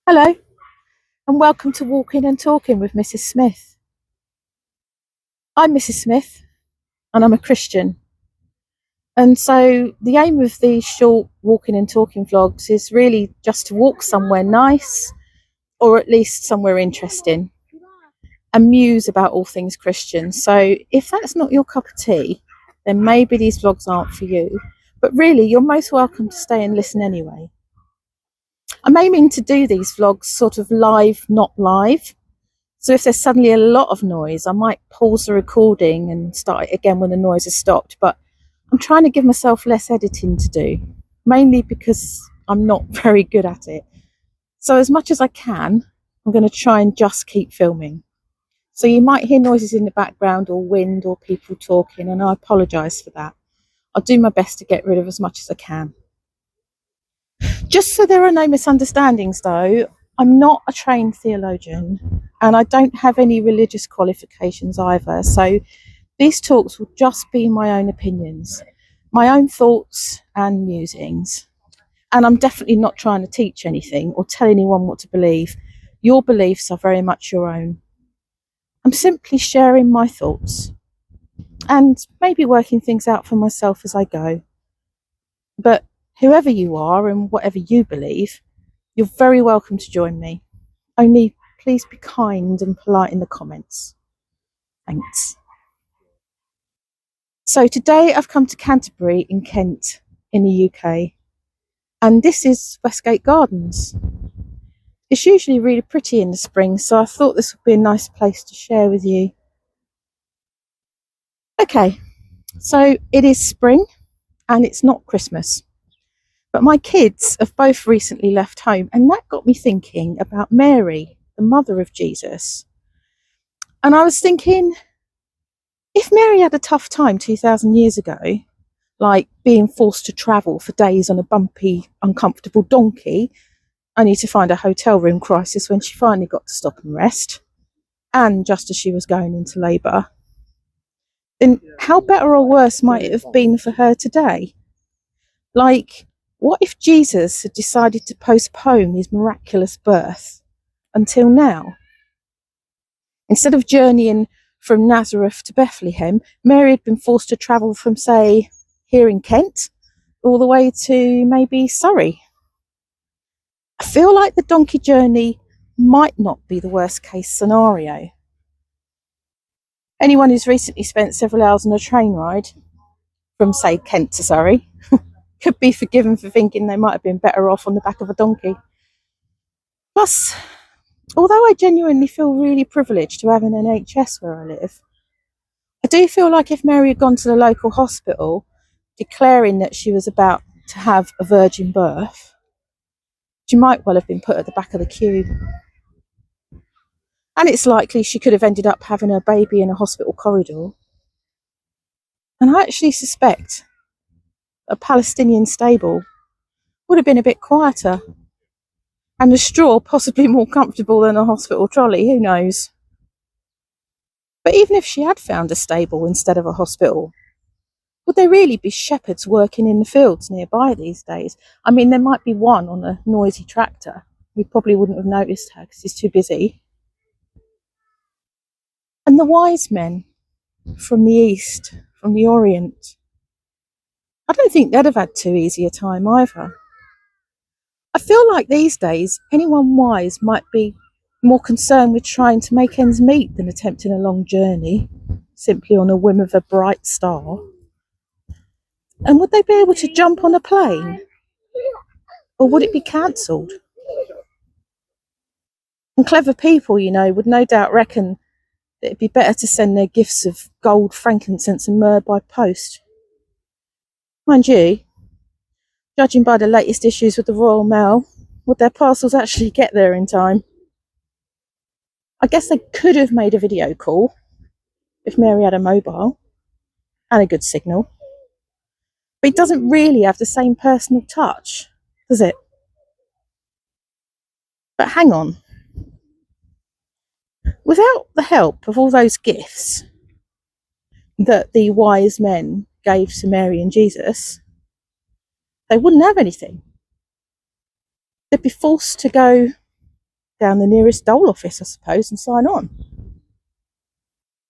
Hello, and welcome to Walking and Talking with Mrs. Smith. I'm Mrs. Smith, and I'm a Christian. And so the aim of these short walking and talking vlogs is really just to walk somewhere nice, or at least somewhere interesting, and muse about all things Christian. So if that's not your cup of tea, then maybe these vlogs aren't for you. But really, you're most welcome to stay and listen anyway. I'm aiming to do these vlogs sort of live, not live. So if there's suddenly a lot of noise, I might pause the recording and start it again when the noise has stopped. But I'm trying to give myself less editing to do, mainly because I'm not very good at it. So as much as I can, I'm going to try and just keep filming. So you might hear noises in the background or wind or people talking, and I apologise for that. I'll do my best to get rid of as much as I can. Just so there are no misunderstandings though, I'm not a trained theologian and I don't have any religious qualifications either. So these talks will just be my own opinions, my own thoughts and musings. And I'm definitely not trying to teach anything or tell anyone what to believe. Your beliefs are very much your own. I'm simply sharing my thoughts and maybe working things out for myself as I go. But whoever you are and whatever you believe, you're very welcome to join me. Only please be kind and polite in the comments. Thanks. So today I've come to Canterbury in Kent in the UK, and this is Westgate Gardens. It's usually really pretty in the spring, so I thought this would be a nice place to share with you. Okay, so it is spring and it's not Christmas. But my kids have both recently left home, and that got me thinking about Mary, the mother of Jesus. And I was thinking, if Mary had a tough time 2,000 years ago, like being forced to travel for days on a bumpy, uncomfortable donkey, only to find a hotel room crisis when she finally got to stop and rest, and just as she was going into labour, then how better or worse might it have been for her today? Like, what if Jesus had decided to postpone his miraculous birth until now? Instead of journeying from Nazareth to Bethlehem, Mary had been forced to travel from, say, here in Kent, all the way to maybe Surrey. I feel like the donkey journey might not be the worst case scenario. Anyone who's recently spent several hours on a train ride from, say, Kent to Surrey could be forgiven for thinking they might have been better off on the back of a donkey. Plus, although I genuinely feel really privileged to have an NHS where I live, I do feel like if Mary had gone to the local hospital declaring that she was about to have a virgin birth, she might well have been put at the back of the queue. And it's likely she could have ended up having her baby in a hospital corridor. And I actually suspect a Palestinian stable would have been a bit quieter, and the straw possibly more comfortable than a hospital trolley, who knows. But even if she had found a stable instead of a hospital, would there really be shepherds working in the fields nearby these days? I mean, there might be one on a noisy tractor. We probably wouldn't have noticed her because he's too busy. And the wise men from the east, from the Orient, I don't think they'd have had too easy a time either. I feel like these days, anyone wise might be more concerned with trying to make ends meet than attempting a long journey, simply on a whim of a bright star. And would they be able to jump on a plane? Or would it be cancelled? And clever people, you know, would no doubt reckon that it'd be better to send their gifts of gold, frankincense and myrrh by post. Mind you, judging by the latest issues with the Royal Mail, would their parcels actually get there in time? I guess they could have made a video call if Mary had a mobile and a good signal. But it doesn't really have the same personal touch, does it? But hang on. Without the help of all those gifts that the wise men gave to Mary and Jesus, they wouldn't have anything. They'd be forced to go down the nearest dole office, I suppose, and sign on.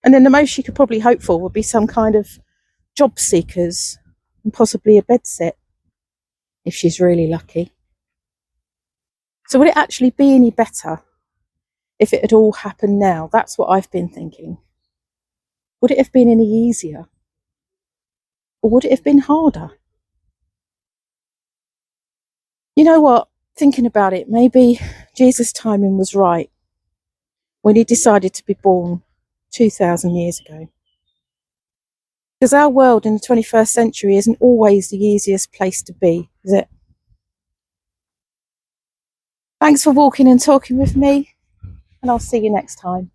And then the most she could probably hope for would be some kind of job seekers and possibly a bedsit, if she's really lucky. So would it actually be any better if it had all happened now? That's what I've been thinking. Would it have been any easier? Or would it have been harder? You know what? Thinking about it, maybe Jesus' timing was right when he decided to be born 2,000 years ago. Because our world in the 21st century isn't always the easiest place to be, is it? Thanks for walking and talking with me, and I'll see you next time.